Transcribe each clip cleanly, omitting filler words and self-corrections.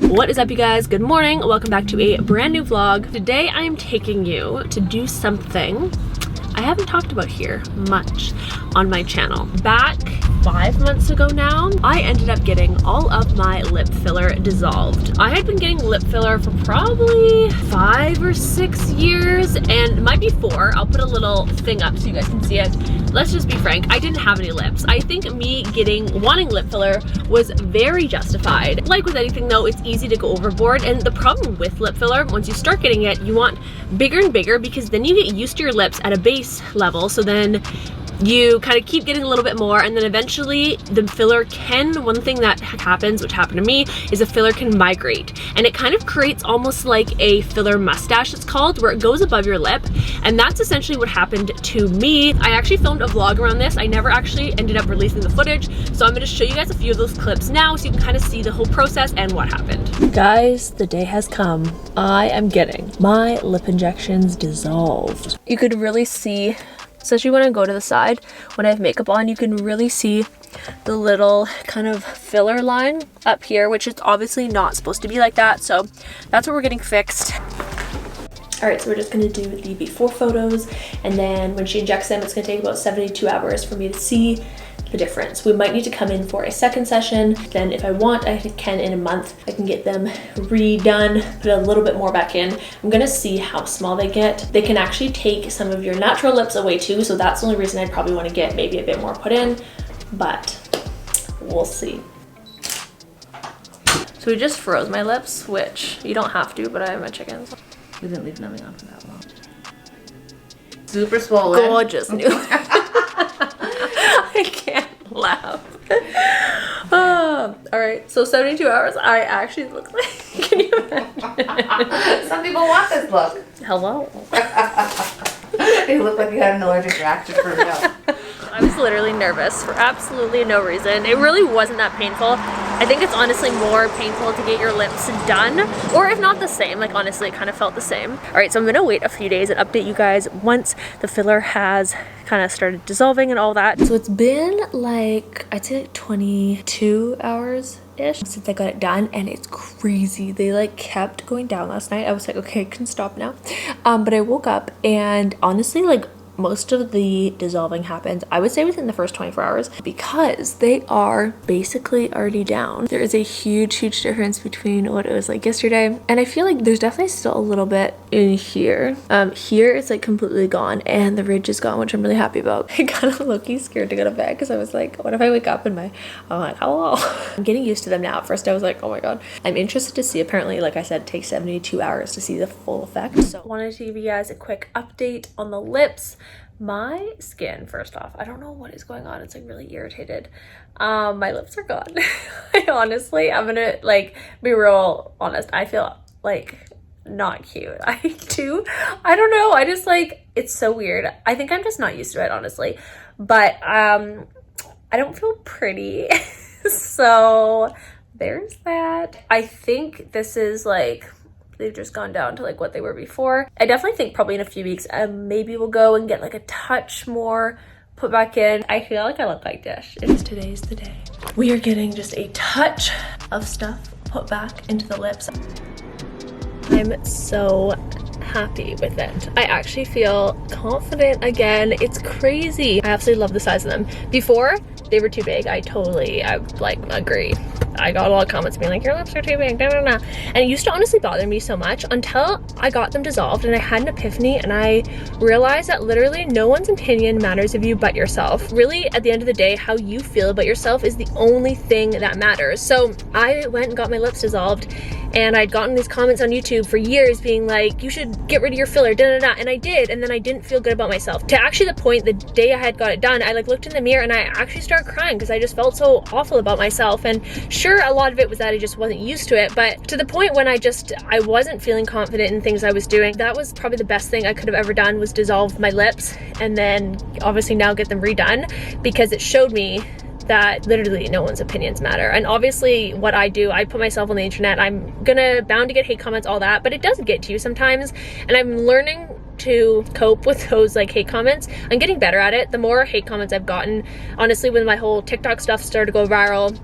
What is up, you guys? Good morning. Welcome back to a brand new vlog. Today I am taking you to do something I haven't talked about here much on my channel. Back 5 months ago now, I ended up getting all of my lip filler dissolved. I had been getting lip filler for probably 5 or 6 years, and it might be 4. I'll put a little thing up so you guys can see it. Let's just be frank, I didn't have any lips. I think me wanting lip filler was very justified. Like with anything though, it's easy to go overboard, and the problem with lip filler, once you start getting it, you want bigger and bigger because then you get used to your lips at a base level, so then you kind of keep getting a little bit more, and then eventually the filler can, one thing that happens, which happened to me, is a filler can migrate, and it kind of creates almost like a filler mustache, it's called, where it goes above your lip, and that's essentially what happened to me. I actually filmed a vlog around this. I never actually ended up releasing the footage, so I'm going to show you guys a few of those clips now so you can kind of see the whole process and what happened. Guys, the day has come. I am getting my lip injections dissolved. You could really see, especially when I go to the side, when I have makeup on, you can really see the little kind of filler line up here, which is obviously not supposed to be like that. So that's what we're getting fixed. All right, so we're just gonna do the before photos, and then when she injects them, it's gonna take about 72 hours for me to see the difference. We might need to come in for a second session. Then if I want, I can in a month, I can get them redone, put a little bit more back in. I'm gonna see how small they get. They can actually take some of your natural lips away too, so that's the only reason I'd probably wanna get maybe a bit more put in, but we'll see. So we just froze my lips, which you don't have to, but I have my chickens. We didn't leave numbing on for that long. Super swollen. Gorgeous new. I can't laugh. All right, so 72 hours, I actually look like, can you imagine? Some people want this look. Hello. You look like you had an allergic reaction for real. I was literally nervous for absolutely no reason. It really wasn't that painful. I think it's honestly more painful to get your lips done, or if not the same, like honestly it kind of felt the same. All right, so I'm gonna wait a few days and update you guys once the filler has kind of started dissolving and all that. So it's been like, I'd say like 22 hours ish since I got it done, and it's crazy. They like kept going down last night. I was like, okay, I can stop now. But I woke up and honestly, like, most of the dissolving happens, I would say, within the first 24 hours because they are basically already down. There is a huge difference between what it was like yesterday, and I feel like there's definitely still a little bit in here. Here it's like completely gone, and the ridge is gone, which I'm really happy about. I kind of low-key scared to go to bed because I was like, what if I wake up and I'm like, hello. I'm getting used to them now. At first I was like, oh my god. I'm interested to see. Apparently, like I said, it takes 72 hours to see the full effect. So I wanted to give you guys a quick update on the lips. My skin, first off, I don't know what is going on. It's like really irritated. My lips are gone. Honestly, I'm gonna like be real honest. I feel like not cute. I don't know. I just like, it's so weird. I think I'm just not used to it, honestly. But I don't feel pretty. So there's that. I think this is like, they've just gone down to like what they were before. I definitely think probably in a few weeks, maybe we'll go and get like a touch more put back in. I feel like I look like this. Today's the day. We are getting just a touch of stuff put back into the lips. I'm so happy with it. I actually feel confident again. It's crazy. I absolutely love the size of them. Before, they were too big. I like agree. I got a lot of comments being like, your lips are too big, da, da, da. And it used to honestly bother me so much until I got them dissolved, and I had an epiphany, and I realized that literally no one's opinion matters of you but yourself. Really, at the end of the day, how you feel about yourself is the only thing that matters. So I went and got my lips dissolved, and I'd gotten these comments on YouTube for years being like, you should get rid of your filler, da da da, and I did, and then I didn't feel good about myself. To actually the point, the day I had got it done, I like looked in the mirror and I actually started crying because I just felt so awful about myself. And sure, a lot of it was that I just wasn't used to it, but to the point when I wasn't feeling confident in things I was doing. That was probably the best thing I could have ever done, was dissolve my lips and then obviously now get them redone, because it showed me that literally no one's opinions matter. And obviously what I do, I put myself on the internet, I'm bound to get hate comments, all that, but it does get to you sometimes, and I'm learning to cope with those like hate comments. I'm getting better at it. The more hate comments I've gotten, honestly, when my whole TikTok stuff started to go viral,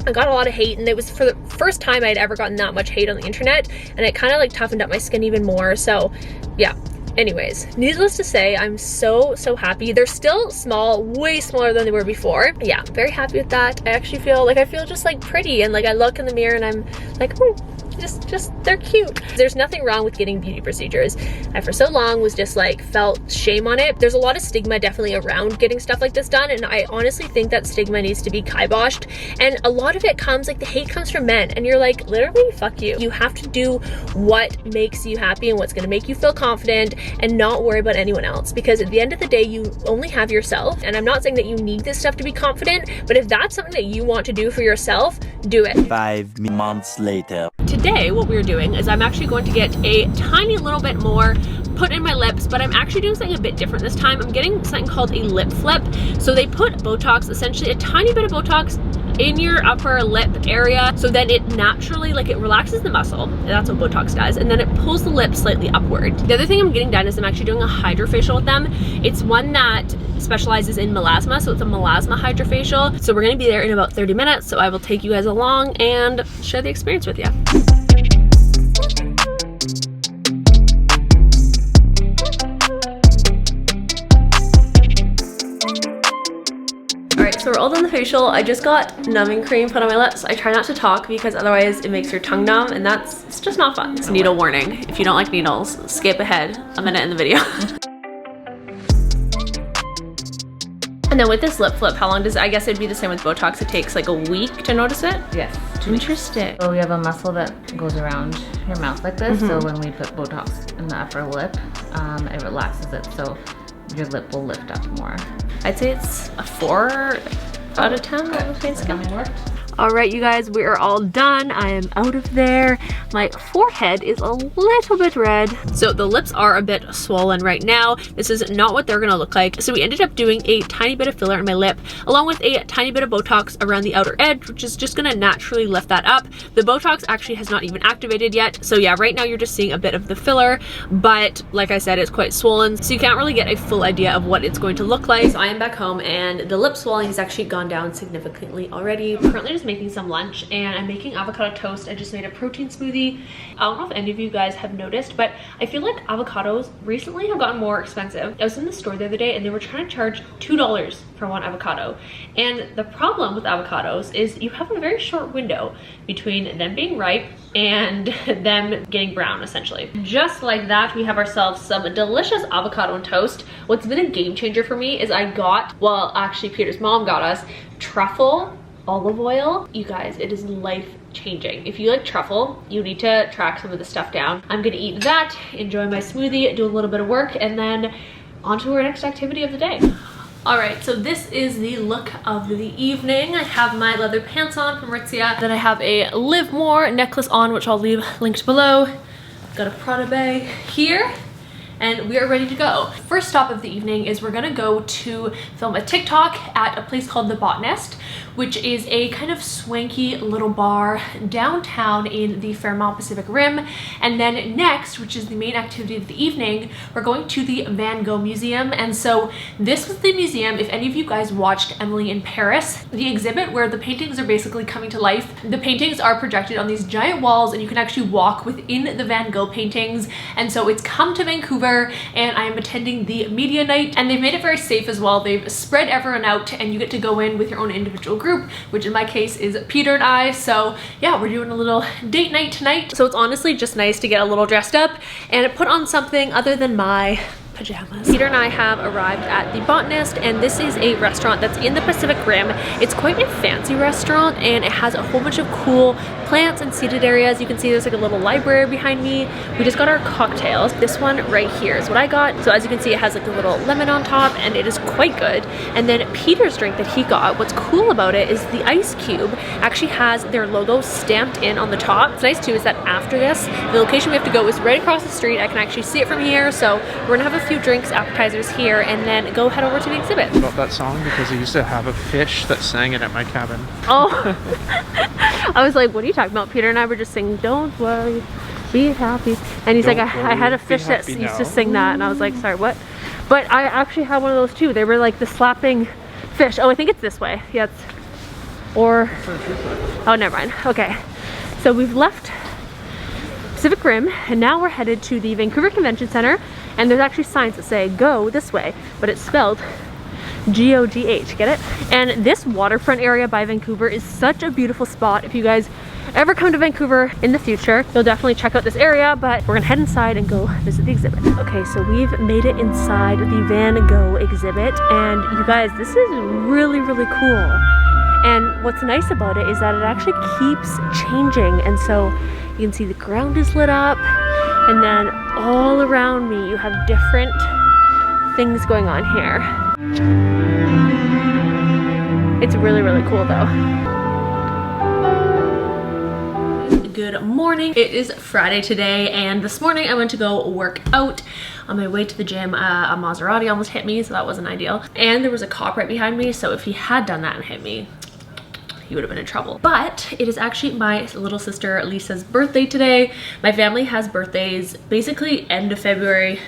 I got a lot of hate, and it was for the first time I'd ever gotten that much hate on the internet, and it kind of like toughened up my skin even more. So yeah, anyways, needless to say, I'm so happy. They're still small, way smaller than they were before. Yeah, very happy with that. I actually feel just like pretty, and like I look in the mirror and I'm like, oh, just they're cute. There's nothing wrong with getting beauty procedures. I for so long was just like felt shame on it. There's a lot of stigma definitely around getting stuff like this done, and I honestly think that stigma needs to be kiboshed. And a lot of it comes, like the hate comes from men, and you're like, literally fuck you. You have to do what makes you happy and what's going to make you feel confident, and not worry about anyone else, because at the end of the day you only have yourself. And I'm not saying that you need this stuff to be confident, but if that's something that you want to do for yourself, do it. 5 months later. Today, what we're doing is I'm actually going to get a tiny little bit more put in my lips, but I'm actually doing something a bit different this time. I'm getting something called a lip flip. So they put Botox, essentially a tiny bit of Botox in your upper lip area, so then it naturally, like, it relaxes the muscle, and that's what Botox does, and then it pulls the lip slightly upward. The other thing I'm getting done is I'm actually doing a hydrofacial with them. It's one that specializes in melasma, so it's a melasma hydrofacial. So we're gonna be there in about 30 minutes, so I will take you guys along and share the experience with you. So we're all done the facial. I just got numbing cream put on my lips. I try not to talk because otherwise it makes your tongue numb, and it's just not fun. It's needle warning. If you don't like needles, skip ahead a minute in the video. And then with this lip flip, how long does it, I guess it'd be the same with Botox, it takes like a week to notice it? Yes. Interesting. So we have a muscle that goes around your mouth like this. So when we put Botox in the upper lip, it relaxes it, so your lip will lift up more. I'd say it's a 4 out of 10 on the face scale. All right, you guys, we are all done. I am out of there. My forehead is a little bit red. So the lips are a bit swollen right now. This is not what they're gonna look like. So we ended up doing a tiny bit of filler in my lip, along with a tiny bit of Botox around the outer edge, which is just gonna naturally lift that up. The Botox actually has not even activated yet. So yeah, right now you're just seeing a bit of the filler, but like I said, it's quite swollen. So you can't really get a full idea of what it's going to look like. So I am back home, and the lip swelling has actually gone down significantly already. Currently just making some lunch, and I'm making avocado toast. I just made a protein smoothie. I don't know if any of you guys have noticed, but I feel like avocados recently have gotten more expensive. I was in the store the other day and they were trying to charge $2 for one avocado. And the problem with avocados is you have a very short window between them being ripe and them getting brown, essentially. Just like that, we have ourselves some delicious avocado and toast. What's been a game changer for me is I got, well, actually Peter's mom got us truffle olive oil. You guys, it is life-changing. If you like truffle, you need to track some of the stuff down. I'm gonna eat that, enjoy my smoothie, do a little bit of work, and then on to our next activity of the day. All right, so this is the look of the evening. I have my leather pants on from Aritzia. Then I have a Livmore necklace on, which I'll leave linked below. Got a Prada bag here, and we are ready to go. First stop of the evening is we're gonna go to film a TikTok at a place called The Botanist, which is a kind of swanky little bar downtown in the Fairmont Pacific Rim. And then next, which is the main activity of the evening, we're going to the Van Gogh Museum. And so this was the museum, if any of you guys watched Emily in Paris, the exhibit where the paintings are basically coming to life. The paintings are projected on these giant walls, and you can actually walk within the Van Gogh paintings. And so it's come to Vancouver, and I am attending the media night, and they've made it very safe as well. They've spread everyone out, and you get to go in with your own individual group, which in my case is Peter and I. So yeah, we're doing a little date night tonight. So it's honestly just nice to get a little dressed up and put on something other than my pajamas. Peter and I have arrived at The Botanist, and this is a restaurant that's in the Pacific Rim. It's quite a fancy restaurant, and it has a whole bunch of cool plants and seated areas. You can see there's like a little library behind me. We just got our cocktails. This one right here is what I got. So as you can see, it has like a little lemon on top, and it is quite good. And then Peter's drink that he got, what's cool about it is the ice cube actually has their logo stamped in on the top. What's nice too is that after this, the location we have to go is right across the street. I can actually see it from here. So we're gonna have a few drinks, appetizers here, and then go head over to the exhibit. About that song because I used to have a fish that sang it at my cabin. Oh, I was like, what are you talking about? Peter and I were just singing, "Don't worry, be happy," and he's like, I had a fish that used to sing that, and I was like, sorry, what? But I actually had one of those too. They were like the slapping fish. Oh, I think it's this way. Yeah, Or, oh, never mind. Okay, so we've left Pacific Rim and now we're headed to the Vancouver Convention Center, and there's actually signs that say go this way, but it's spelled G-O-G-H, get it? And this waterfront area by Vancouver is such a beautiful spot. If you guys ever come to Vancouver in the future, you'll definitely check out this area, but we're gonna head inside and go visit the exhibit. Okay, so we've made it inside the Van Gogh exhibit, and you guys, this is really, really cool. And what's nice about it is that it actually keeps changing, and so you can see the ground is lit up, and then all around me you have different things going on here. It's really, really cool though. Good morning. It is Friday today, and this morning I went to go work out. On my way to the gym, a Maserati almost hit me, so that wasn't ideal. And there was a cop right behind me, so if he had done that and hit me, he would have been in trouble. But it is actually my little sister Lisa's birthday today. My family has birthdays basically end of February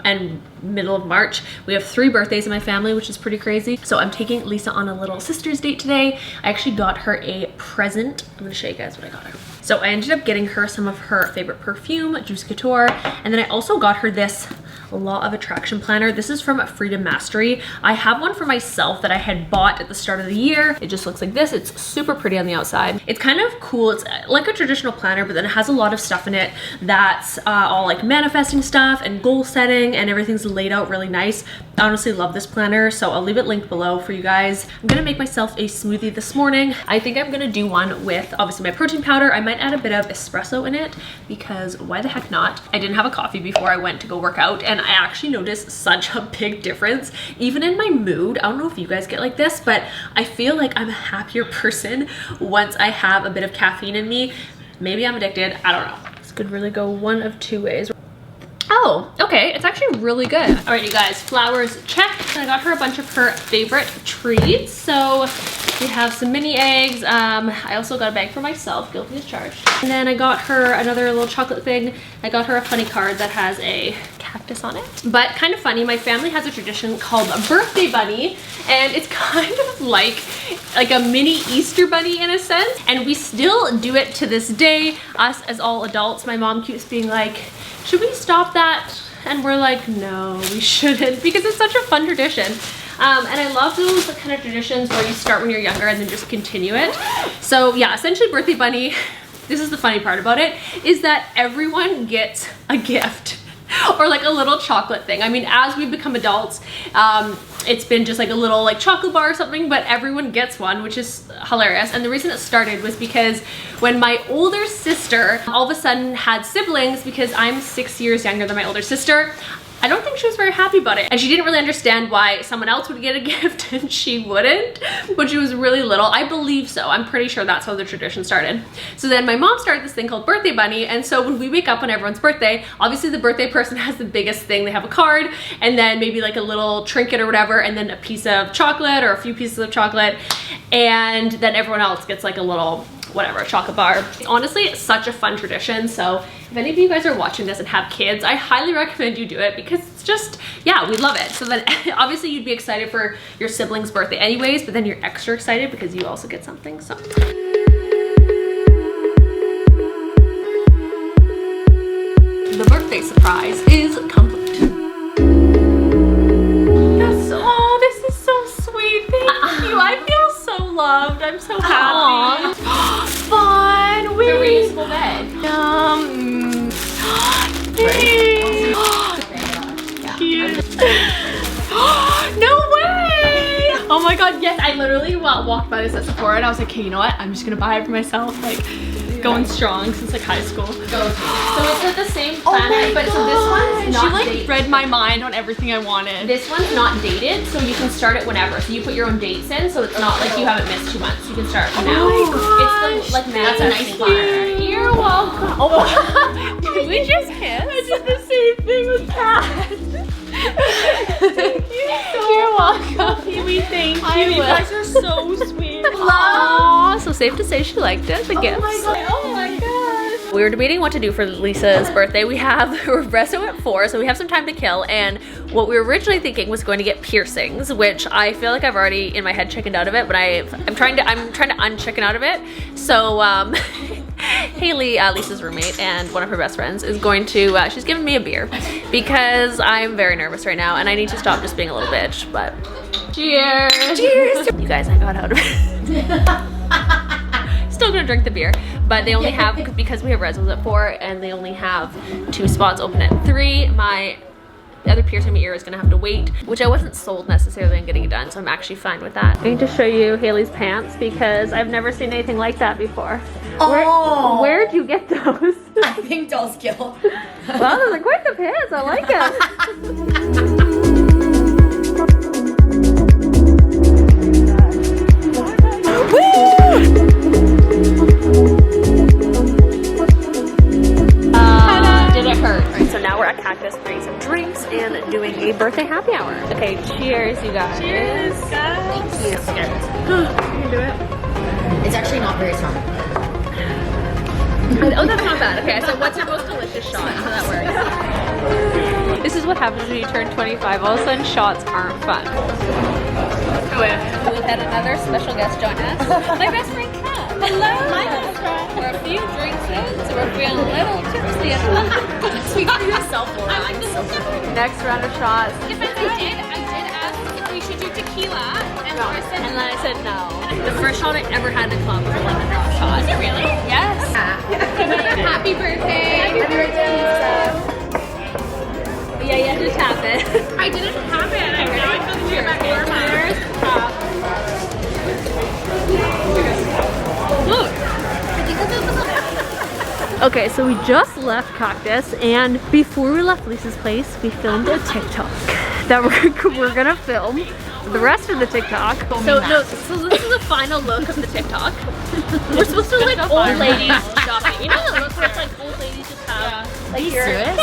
and middle of March. We have 3 birthdays in my family, which is pretty crazy. So I'm taking Lisa on a little sister's date today. I actually got her a present. I'm gonna show you guys what I got her. So I ended up getting her some of her favorite perfume, Juice Couture, and then I also got her this Law of Attraction planner. This is from Freedom Mastery. I have one for myself that I had bought at the start of the year. It just looks like this. It's super pretty on the outside. It's kind of cool. It's like a traditional planner, but then it has a lot of stuff in it that's all like manifesting stuff and goal setting, and everything's laid out really nice. I honestly love this planner, so I'll leave it linked below for you guys. I'm gonna make myself a smoothie this morning. I think I'm gonna do one with obviously my protein powder. I might add a bit of espresso in it because why the heck not? I didn't have a coffee before I went to go work out, and I actually noticed such a big difference even in my mood. I don't know if you guys get like this, but I feel like I'm a happier person once I have a bit of caffeine in me. Maybe I'm addicted, I don't know. This could really go one of 2 ways. Oh, okay, it's actually really good. All right, you guys, flowers check. I got her a bunch of her favorite treats. So we have some mini eggs. I also got a bag for myself, guilty as charged. And then I got her another little chocolate thing. I got her a funny card that has a cactus on it. But kind of funny, my family has a tradition called a birthday bunny, and it's kind of like a mini Easter bunny in a sense. And we still do it to this day, us as all adults. My mom keeps being like, should we stop that? And we're like, no, we shouldn't, because it's such a fun tradition. And I love those kind of traditions where you start when you're younger and then just continue it. So yeah, essentially birthday bunny, this is the funny part about it, is that everyone gets a gift or like a little chocolate thing. I mean, as we become adults, it's been just like a little like chocolate bar or something, but everyone gets one, which is hilarious. And the reason it started was because when my older sister all of a sudden had siblings, because I'm 6 years younger than my older sister, I don't think she was very happy about it. And she didn't really understand why someone else would get a gift and she wouldn't, but she was really little. I believe so. I'm pretty sure that's how the tradition started. So then my mom started this thing called Birthday Bunny. And so when we wake up on everyone's birthday, obviously the birthday person has the biggest thing. They have a card and then maybe like a little trinket or whatever, and then a piece of chocolate or a few pieces of chocolate. And then everyone else gets like a little whatever, a chocolate bar. Honestly, it's such a fun tradition. So if any of you guys are watching this and have kids, I highly recommend you do it because it's just, yeah, we love it. So then obviously you'd be excited for your sibling's birthday anyways, but then you're extra excited because you also get something. So the birthday surprise is complete. Oh, this is so sweet. Thank you. I feel so loved. I'm so happy. Fun. The reusable bed. Cute. No way! Oh my god, yes, I literally walked by this at Sephora and I was like, okay, you know what? I'm just gonna buy it for myself. Like, going strong since like high school. So it's the same planner, but so this one's not She like dated. read my mind on everything I wanted. This one's not dated, so you can start it whenever. So you put your own dates in, so it's not like you haven't missed 2 months. You can start from now. It's the like that's a nice planner. You're welcome. Oh, did we just kiss? I did the same thing with Pat. Thank you so You're welcome. We thank you. You guys are so sweet. Aww, so safe to say she liked it, the gift. Oh my god. We were debating what to do for Lisa's birthday. We're resting at 4, so we have some time to kill, and what we were originally thinking was going to get piercings, which I feel like I've already in my head chickened out of it, but I'm trying to unchicken out of it. So Haley, Lisa's roommate and one of her best friends, is going to, she's giving me a beer because I'm very nervous right now and I need to stop just being a little bitch, but cheers! Cheers! You guys, I got out of it. Still gonna drink the beer, but they only have, because we have resos at 4 and they only have 2 spots open at 3, my other piercing in my ear is gonna have to wait, which I wasn't sold necessarily on getting it done, so I'm actually fine with that. I need to show you Haley's pants because I've never seen anything like that before. Oh! Where'd you get those? I think Doll's Guild. Wow, those are quite the pants. I like them. Did it hurt? Alright, so now we're at Cactus getting some drinks and doing a birthday happy hour. Okay, cheers, you guys. Cheers, guys. Thank you. Can you do it? It's actually not very strong. Oh, that's not bad. Okay, so what's your most delicious shot? How that works. This is what happens when you turn 25. All of a sudden, shots aren't fun. We've had another special guest join us. My best friend, Kat. Hello. My best friend. We're a few drinks in, so we're feeling a little tipsy. Speak for yourself, Laura. I'm so sorry. Next round of shots. If I did ask if we should do tequila, and Laura said and then I said no. The first shot I ever had in the club was a lemon drop shot. Is it really? Yes. Happy birthday. Happy birthday, Lisa. Yeah, you have to tap it. I didn't have it. I know I feel the beer back Okay, so we just left Cactus, and before we left Lisa's place, we filmed a TikTok that we're gonna film the rest of the TikTok. So this is the final look of the TikTok. We're supposed to look like old ladies shopping. You know the look where it's like old ladies just have like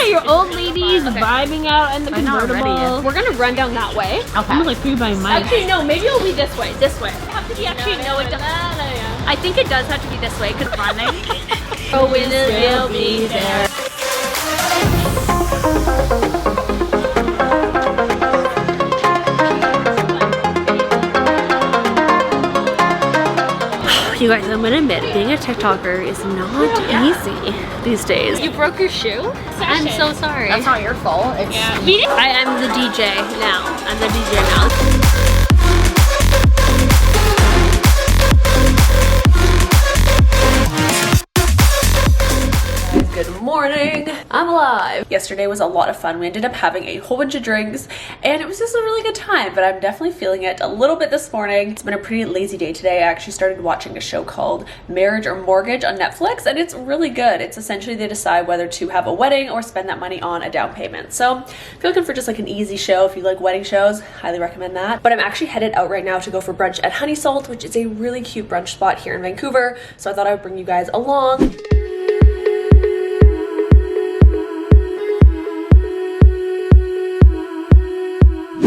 your old ladies vibing out in the convertible. We're gonna run down that way. Okay. I'm like 3 by mine. Actually, no, maybe it'll be this way. This way. It have to be actually no. It does. I think it does have to be this way because running. Oh, we will be there. You guys, I'm gonna admit, being a TikToker is not easy these days. You broke your shoe? I'm so sorry. That's not your fault. It's I am the DJ now. I'm the DJ now. Good morning. I'm alive. Yesterday was a lot of fun. We ended up having a whole bunch of drinks and it was just a really good time, but I'm definitely feeling it a little bit this morning. It's been a pretty lazy day today. I actually started watching a show called Marriage or Mortgage on Netflix and it's really good. It's essentially they decide whether to have a wedding or spend that money on a down payment. So if you're looking for just like an easy show, if you like wedding shows, highly recommend that. But I'm actually headed out right now to go for brunch at Honey Salt, which is a really cute brunch spot here in Vancouver. So I thought I would bring you guys along.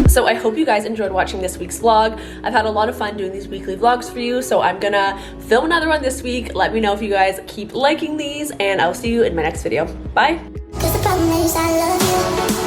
So I hope you guys enjoyed watching this week's vlog. I've had a lot of fun doing these weekly vlogs for you, so I'm gonna film another one this week. Let me know if you guys keep liking these, and I'll see you in my next video. Bye! 'Cause the problem is I love you.